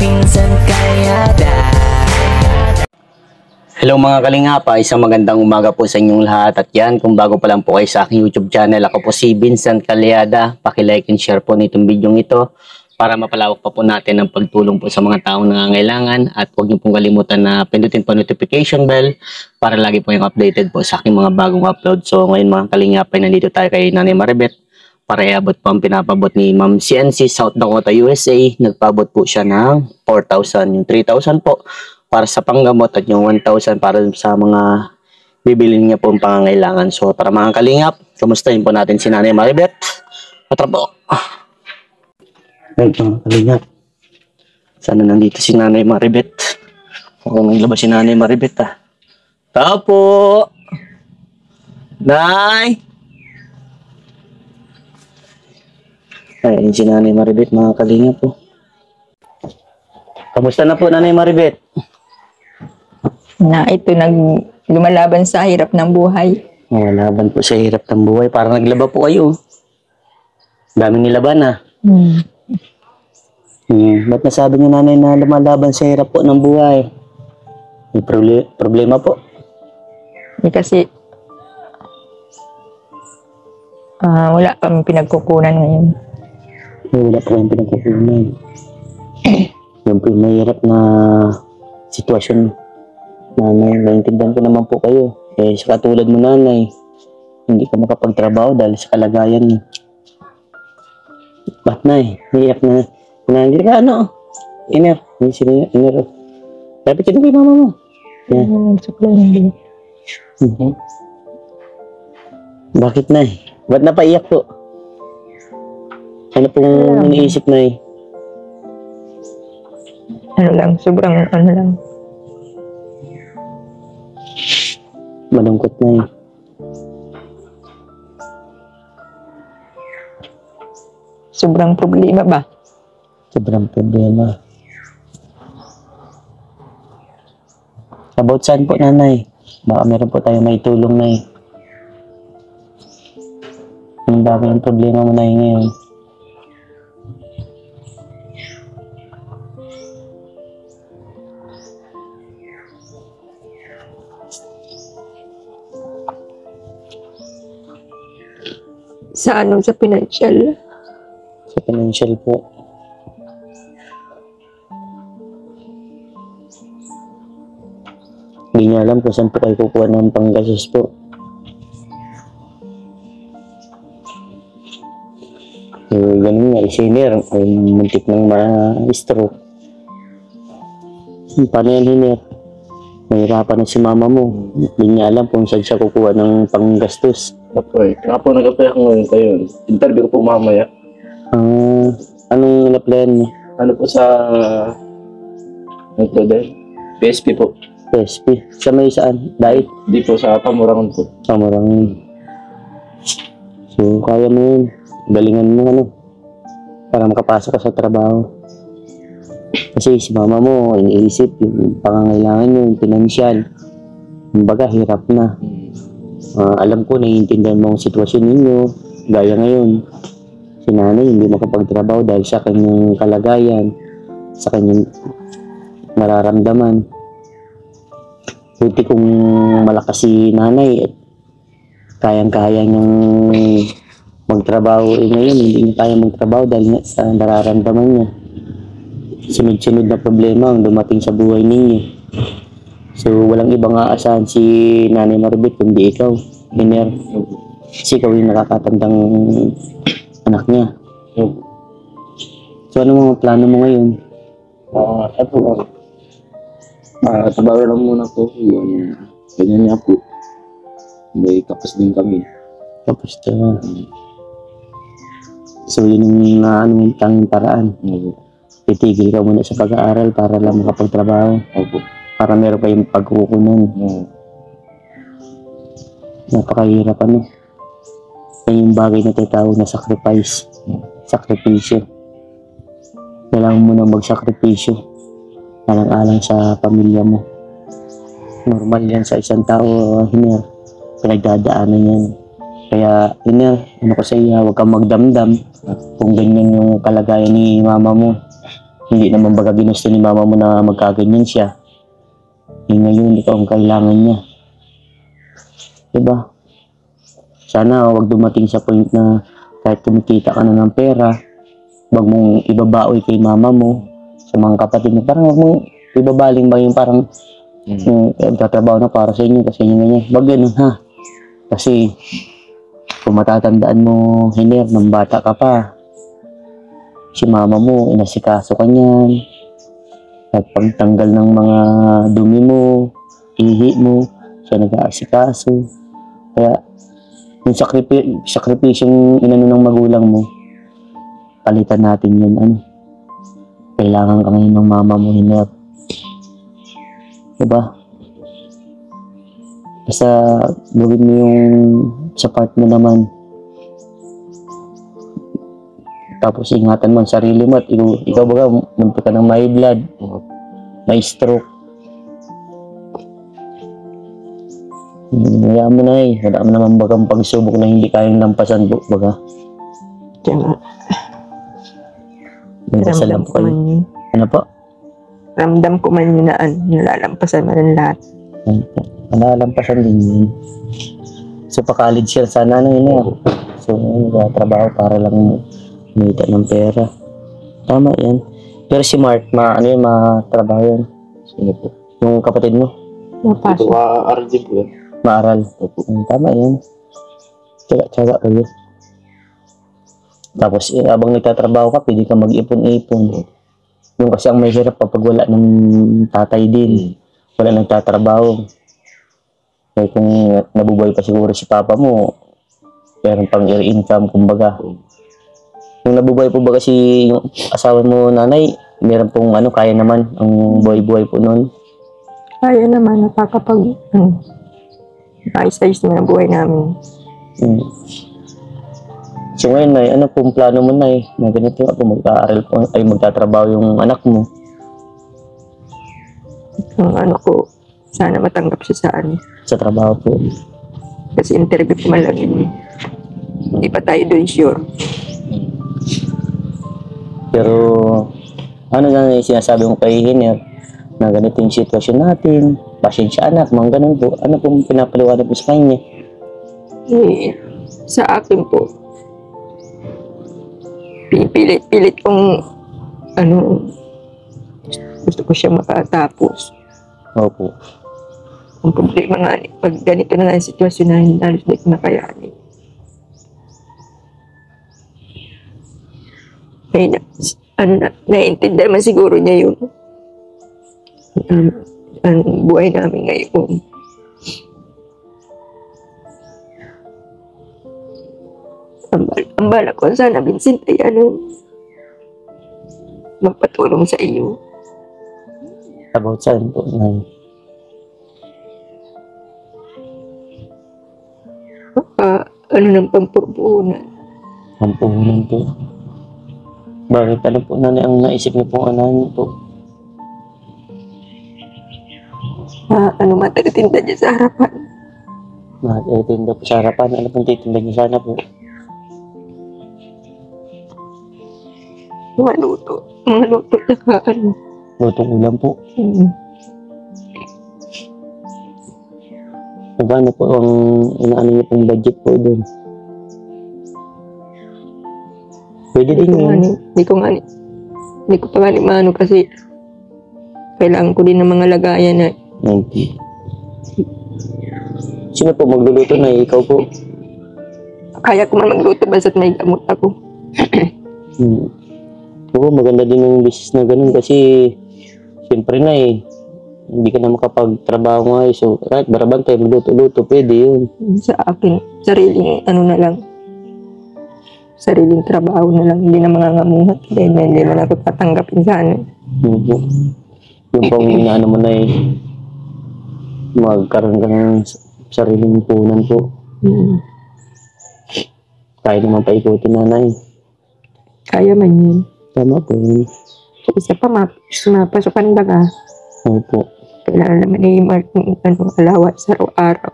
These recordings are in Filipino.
Pinsan Kalyada. Hello mga kalingapa, isang magandang umaga po sa inyong lahat. At yan, kung bago pa lang po kayo sa aking YouTube channel, ako po si Vincent Kalyada. Paki-like and share po nitong video ito para mapalawak pa po natin ang pagtulong po sa mga taong nangangailangan. At huwag niyo pong kalimutan na pindutin po notification bell para lagi po yung updated po sa aking mga bagong upload. So ngayon mga kalingapa, nandito tayo kay Nanay Maribeth para iabot po ang pinapabot ni Ma'am CNC South Dakota, USA. Nagpabot po siya ng 4,000, yung 3,000 po para sa panggamot at yung 1,000 para sa mga bibilin niya po ang pangangailangan. So para mga kalingap, kamustahin po natin si Nanay Maribeth. Tara po. Ay, mga kalingap, sana nandito si Nanay Maribeth. Kung naglabas si Nanay Maribeth Tao po. Nay! Ay, si Nanay Maribeth, mga kalingap po. Kamusta na po Nanay Maribeth? Na ito lumalaban sa hirap ng buhay. Laban po sa hirap ng buhay. Parang naglaba po kayo. Daming nilaban Ba't nasabi niyo Nanay na lumalaban sa hirap po ng buhay? May problema po? Kasi wala kami pinagkukunan ngayon. Wala po kayong pinagkukunan. Yung pinahirap na sitwasyon, Nanay, naintindihan ko naman po kayo. Sa katulad mo Nanay, hindi ka makapagtrabaho dahil sa kalagayan niyo. Ba't Nay? Hiyak na. Hindi ka Iner. Iner. Dapat ka na kay mama mo. Suklay ng bilis. Bakit Nay? Ba't napaiyak po? Ano pong iniisip Nay? Sobrang lang. Malungkot Nay. Sobrang problema ba? Sobrang problema. About saan po Nanay? Baka meron po tayo may tulong Nay. Ang dami ng problema mo Nay ngayon. Sa financial. Sa financial po. Hindi niya alam kung saan po kayo kukuha ng panggastos po. Ganun nga, Hiner, ay muntik ng ma-stroke. Paano yan Hiner? Mahirapan na si mama mo. Hindi niya alam kung saan siya kukuha ng panggastos. Okay. Kaya po nag-apply ako ngayon kayo. Interview ko po mamaya. Anong in-applyan niya? Ano po sa... Ano po dahil? PSP po. PSP. Sa may saan? Dait? Di po sa Pamurangon po. Pamurangon. So, kaya mo yun. Galingan mo para makapasok ka sa trabaho. Kasi si mama mo, iniisip yung pangangailangan nyo, yung pinansyal. Kumbaga, hirap na. Alam ko, naiintindihan mo ang sitwasyon ninyo. Gaya ngayon, si Nanay hindi makapagtrabaho dahil sa kanyang kalagayan, sa kanyang nararamdaman. Buti kung malakas si Nanay at kayang-kaya niyang magtrabaho. Ngayon, hindi niya kaya magtrabaho dahil sa nararamdaman niya. Sunod-sunod na problema ang dumating sa buhay ninyo. So, walang ibang aasahan si Nanay Maribeth kundi ikaw, Hiner. Kasi ikaw yung nakakatandang anak niya. So, ano mga plano mo ngayon? Trabaho lang muna po. Ganyan niya po. May tapos din kami. Tapos so, yun yung tanging paraan. Titigil ka muna sa pag-aaral para lang makapagtrabaho. Para meron kayong pagkukunan. Napakahirap Yan yung bagay na tinatawag na sacrifice. Sakripisyo. Kailangan mo na magsakripisyo. Alang-alang sa pamilya mo. Normal yan sa isang tao, Hiner. Pinagdadaanan yan. Kaya, Hiner, ano ko sa iya, huwag kang magdamdam kung ganyan yung kalagayan ni mama mo. Hindi naman baga ginusto ni mama mo na magkaganyan siya. Ngayon, ikaw ang kailangan niya. Diba? Sana wag dumating sa point na kahit kumikita ka na ng pera, wag mong ibabaoy kay mama mo, sa mga kapatid mo. Parang wag mong ibabaling ba yung parang tatrabaho na para sa inyo, kasi inyo ganyan. Wag ganun ha. Kasi kung matatandaan mo, Hiner, nang bata ka pa, si mama mo, inasikaso ka niyan. At pagtanggal ng mga dumi mo, ihi mo, siya nag-aasikaso. Kaya, yung sakripisyong inano ng magulang mo, palitan natin yun. Ano? Kailangan ka ngayon ng mama mo, Hiner. Diba? Basta, gawin mo yung sa part mo naman. Tapos ingatan mo ang sarili mo at ikaw baga, munti ka ng may blood, may stroke. Hayaan mo na eh. Wala mo naman bagang pagsubok na hindi kayang lampasan po baga. Tsaka, Nagdasal lang ramdam po ko man kayo. yun. Ano po? Ramdam ko man yun na nalalampasan man ang lahat. Nalalampasan din yun. So pa-college siya sana ano yun eh. So trabaho para lang kumita ng pera. Tama yan. Pero si Mark, ano yun, matrabaho yun. Sino po? Yung kapatid mo, Ito Napasok. ka-aral din po yan. maaral. Opo. Tama yan. Tsaga kayo. Tapos habang nagtatrabaho ka, pwede ka mag-ipon-ipon. Yung kasi ang mahirap kapag wala ng tatay din. Wala nagtatrabaho. Kaya kung nabubuhay pa siguro si papa mo, meron pang income, kumbaga. Yung nabubuhay po ba kasi yung asawa mo, nanay, meron pong kaya naman ang buhay-buhay po noon. Kaya naman, nakakapag, ayos-ayos naman ang buhay namin. So ngayon, nay, ano pong plano mo, nay? Na ganito ako, mag-aaral po, ay magtatrabaho yung anak mo. Ang ano ko, sana matanggap siya Sa trabaho po. kasi interview ko man lang yun. Hindi pa tayo doon sure. Pero, ano na yung sinasabi mo kay Hiner, na ganito yung sitwasyon natin, pasensya anak, mga ganun po. Ano pong pinapaliwanag mo sa kanya? Eh, sa akin po, pilit kong, gusto ko siya makatapos. Opo. Ang problema nga, pag ganito na nga yung sitwasyon na halos di ko nakayanin. Ay, naiintindihan man siguro niya yung ang buhay namin ngayon. Ang bala ko sana, Vincent, ay magpatulong sa iyo. About saan po, nay? Ng pampurpunan. Ang puhunan po. Bakit ano po, nanay, ang naisip niyo pong anahin po? Matagatinda niya sa harapan. Tinda po sa harapan. Ano pong titinda niyo sana po? Mga luto tsaka Lutong ulam po. hmm, Magkano po ang inaano niyo pong budget po doon? Pwede din yun. Hindi ko pa nga maano kasi kailangan ko din ng mga lagayan na Okay. Sino po magluluto, na ikaw po? kaya ko man magluto basta't may gamot ako. Oo, maganda din yung business na ganun kasi siyempre na hindi ka na makapagtrabaho nga so kahit barabantay, magluto-luto, pwede yun. Sa akin, sariling trabaho na lang, hindi na mangangamuhat dahil hindi man ako tatanggapin sana. Yun po. Yung pang inaano mo na magkaroon ka ng sariling punan po. Kaya naman paikutin, nanay. Kaya man yun. Tama po yun. Isa pa, mapasukan baga. Opo. Kailangan naman ni Mark ng alawa sa araw-araw.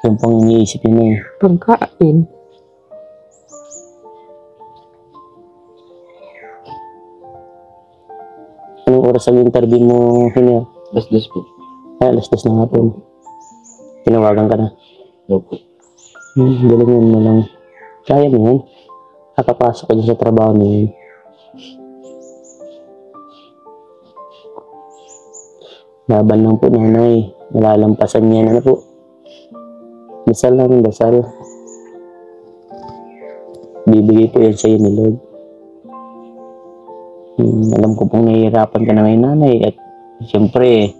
Yung pang iniisip niya Pagkain. oras ang interview mo, Hiner? Das po. Ay, alas 2 na hapon. Tinawagan ka na. Opo. Galingan mo lang. Kaya mo yan. Kakapasok ka dyan sa trabaho mo yun. Laban lang po, nanay. Malalampasan niya na po. Dasal lang, dasal. Bibigay po yan sa'yo ni Lord. Alam ko pong nahihirapan ka na ngayon, nanay. At siyempre,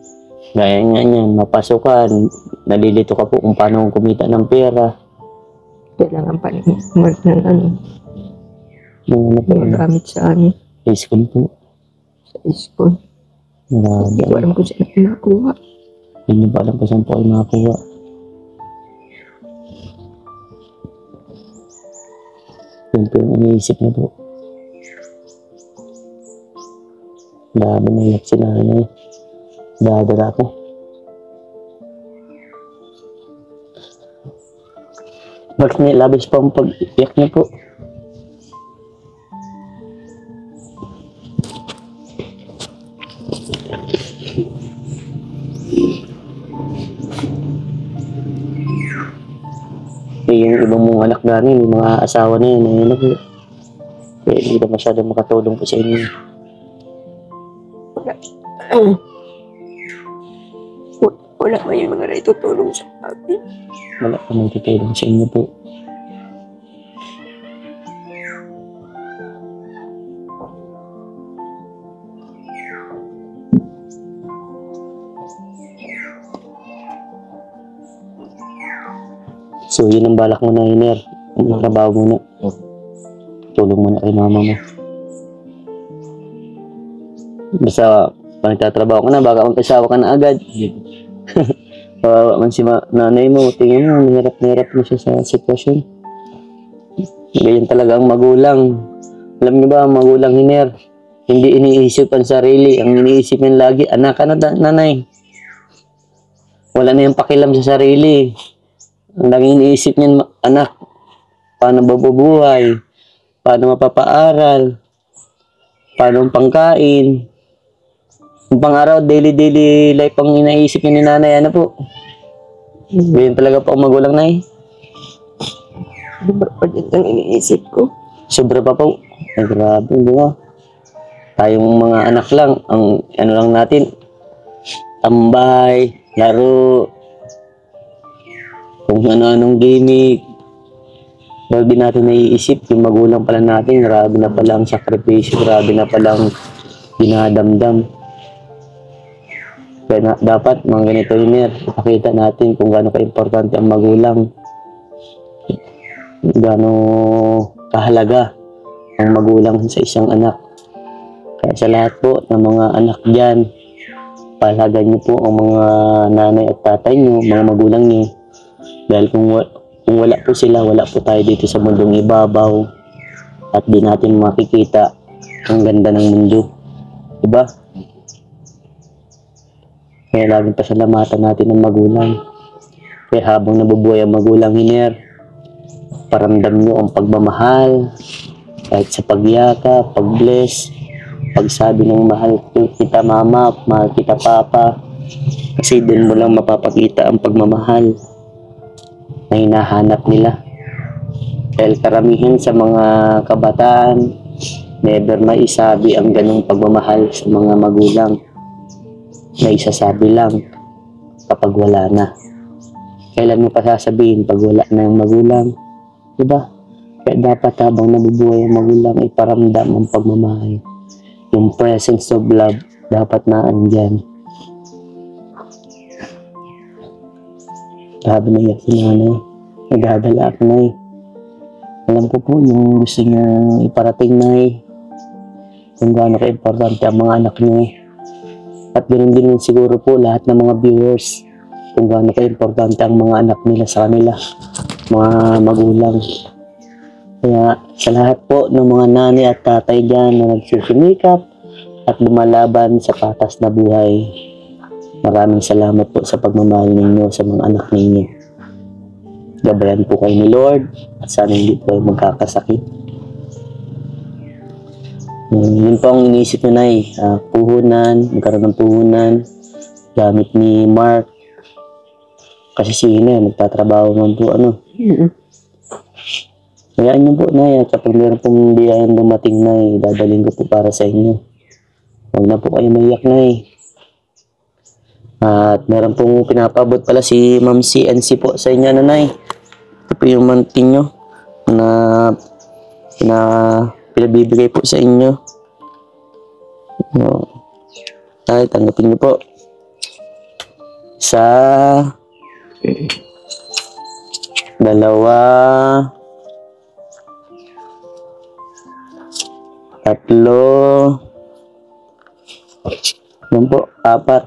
gaya nga niyan, mapasukan. Nalilito ka po kung paano kumita ng pera. Kailangan pa rin umalis ng ano, Ano po, mga gamit sa ano, school po. sa school. Hindi ko Grabe. alam kung saan ako nakuha. Hindi niyo ba alam kung saan po kayo makakuha? Yun po yung iniisip niyo po. Laban na iyak si nanay. Dadara ako. Bakit niya labis pa ang pag-iyak niya po? Yung ibang mong anak namin, yung mga asawa na yun, ayun na po. Kaya hindi na masyadong makatulong po sa inyo. Wala man yung mga naitutulong sa akin. Wala pa may tutulong sa inyo po. So, yun ang balak mo na, Hiner. Ang trabaho mo na. Tulong mo na kay mama mo. Basta, pag nagtatrabaho ka na, baka mag-asawa ka na agad. Hindi po. Kawawa man si nanay mo, tingin mo, nahirap na siya sa sitwasyon. Ganyan talaga ang magulang. Alam niyo ba, ang magulang, Hiner, hindi iniisip ang sarili. Ang iniisip niyan lagi, anak ka na, nanay. Wala na yung pakialam sa sarili. Ang laging iniisip niyan, anak, paano mabubuhay? Paano mapapaaral? Paano ang pangkain? Yung pang-araw, daily life ang inaisip niya ni nanay, ano po? Ganyan talaga po ang magulang, nay. Sobra pa din ang iniisip ko. Sobra pa po. Ay, grabe, di ba? Tayong mga anak lang, ang ano lang natin, tambay, laro, kung ano-anong gimmick. Bago din natin naiisip, yung magulang pala natin, grabe na pala ang sakripisyo, grabe na pala ang dinadamdam. Kaya dapat mga ganito yun, ipakita natin kung gaano ka-importante ang magulang. Gaano kahalaga ang magulang sa isang anak. Kaya sa lahat po ng mga anak dyan, pahalagan niyo po ang mga nanay at tatay niyo, mga magulang niyo. Dahil kung wala po sila, wala po tayo dito sa mundong ibabaw at di natin makikita ang ganda ng mundo. Diba? Kaya laging pasalamatan natin ang magulang. Kaya habang nabubuhay ang magulang, Hiner, paramdam nyo ang pagmamahal, kahit sa pagyaka, pag-bless, pagsabi ng mahal kita mama, mahal kita papa. Kasi doon mo lang mapapakita ang pagmamahal na hinahanap nila. Dahil karamihan sa mga kabataan, never maisabi ang ganong pagmamahal sa mga magulang. May isasabi lang kapag wala na. Kailan mo pa sasabihin pag wala na yung magulang? Diba? Kaya dapat habang nabubuhay ang magulang, iparamdam ang pagmamahal. Yung presence of love, dapat na andyan. Grabe na iyak si nanay. Nagdadala ako, nay. Alam ko po yung gusto niya iparating, nay. Kung gaano ka-importante ang mga anak niya. At ganoon din siguro po lahat ng mga viewers kung gaano ka-importante ang mga anak nila sa kanila, mga magulang. Kaya sa lahat po ng mga nanay at tatay dyan na nagsusumikap at lumalaban sa patas na buhay, maraming salamat po sa pagmamahal ninyo sa mga anak ninyo. Gabayan po kayo ni Lord at sana hindi po kayo magkakasakit. Yun po ang iniisip nyo, Nay. Puhunan, magkaroon ng puhunan, gamit ni Mark. Kasi si Ina, magtatrabaho man po, Hayaan nyo po, Nay. At kapag meron pong biyayang dumating, Nay, dadaling ko po para sa inyo. Huwag na po kayo maiyak, Nay. At meron pong pinapabot pala si Ma'am CNC po sa inyo, Nay. Ito po yung manting nyo na pinabibigay po sa inyo. Ay, tanggapin nyo po. Sa dalawa, tatlo, yan po, apat.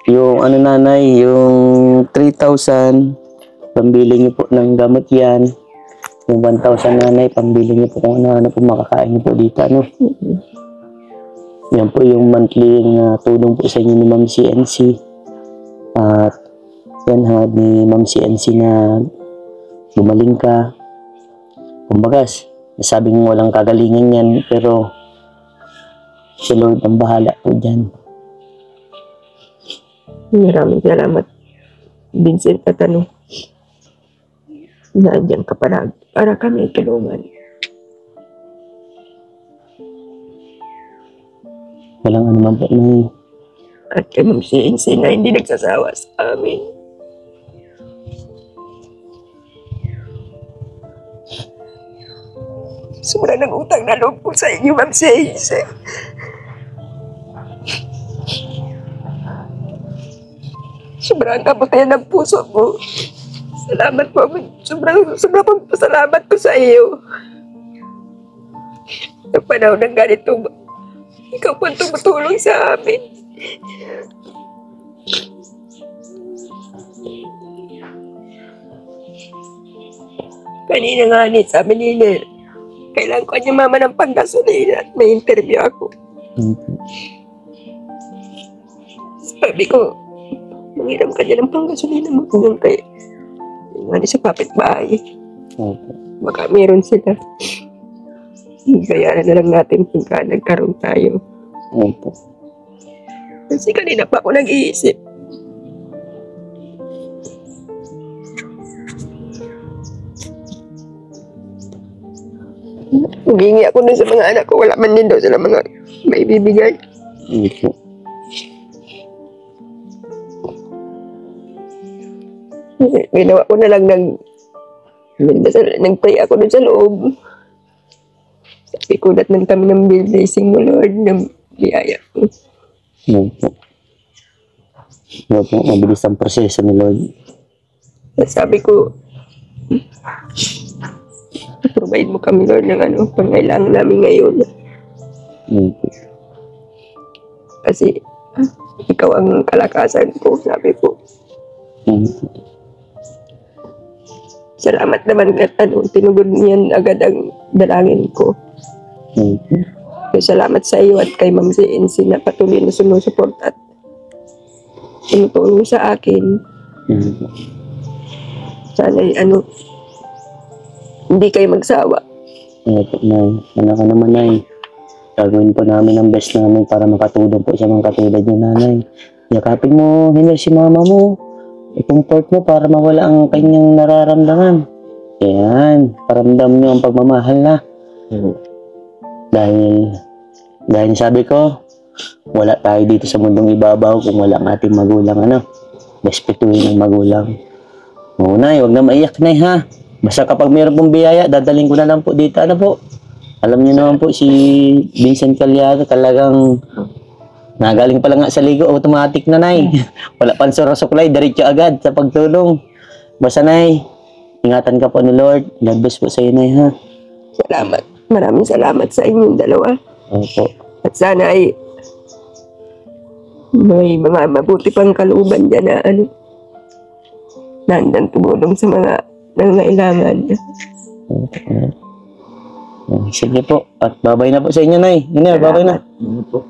Yung nanay, yung 3,000, pambili niyo po ng gamot yan. Yung 1,000 nanay, pambili niyo po kung ano po makakain niyo po dito, Yan po yung monthly na tulong po sa inyo ni Ma'am CNC. At yan, hangad ni Ma'am CNC na gumaling ka. Kumbaga, nasabing walang kagalingan yan, pero si Lord ang bahala po dyan. Maraming salamat, Vincent, at nandiyan ka para kami tulungan. Walang naman po, Nay. At kay Ma'am CNC na hindi nagsasawa sa amin. Sobra ng utang na loob ko sa inyo, Ma'am CNC. Sobrang kabutihan ng puso mo. Salamat po. Sobrang pasalamat ko sa iyo. Sa panahon ng ganito, ikaw po ang tumutulong sa amin. Kanina nga sabi ni Nel, kailangan ko niya mama ng panggasolina at may interview ako. Sabi ko, mangiram ka niya ng panggasolina mo hanggang kay yung sa kapitbahay. Baka meron sila. Bayaran na lang natin pagka nagkaroon tayo. Kasi kanina pa ako nag-iisip. Humingi ako dun sa mga anak ko. Wala man din daw sila mga may bibigay. Ginawa ko na lang nag-pray ako dun sa loob. Sabi ko, datnan kami ng blessing mo, Lord, ng biyaya ko. Mabilis ang proseso ni Lord. Sabi ko, provide mo kami, Lord, ng pangailangan namin ngayon. Kasi, ikaw ang kalakasan ko, sabi ko. Salamat naman at tinugod niyan agad ang dalangin ko. Salamat sa iyo at kay Ma'am CNC na patuloy na sumusuport at tumutulong sa akin. Sana hindi kayo magsawa. Ano ka naman, Nay. Gagawin po namin ang best namin para makatulong po sa mga katulad niyo, Nanay. Yakapin mo, Hinel, si mama mo. I-comfort mo para mawala ang kanyang nararamdaman. Yan, paramdam niyo ang pagmamahal na. Dahil sabi ko, wala tayo dito sa mundong ibabaw kung wala ang ating magulang, respetuhin ang magulang. Nay, huwag na maiyak, Nay, ha? Basta kapag mayroon pong biyaya, dadaling ko na lang po dito, po. Alam niyo naman po, si Vincent Calyado talagang nagaling pa lang nga sa ligo, automatic na, Nay. Wala pang suklay, diretso agad sa pagtulong. Basta, Nay, ingatan ka po ni Lord. God bless po sa iyo, Nay, ha? Salamat. Maraming salamat sa inyong dalawa. Opo. At sana ay may mga mabuti pang kalooban dyan na nandang tumulong sa mga nangailangan. Sige po. At babay na po sa inyo, Nay. Babay na. Ano po?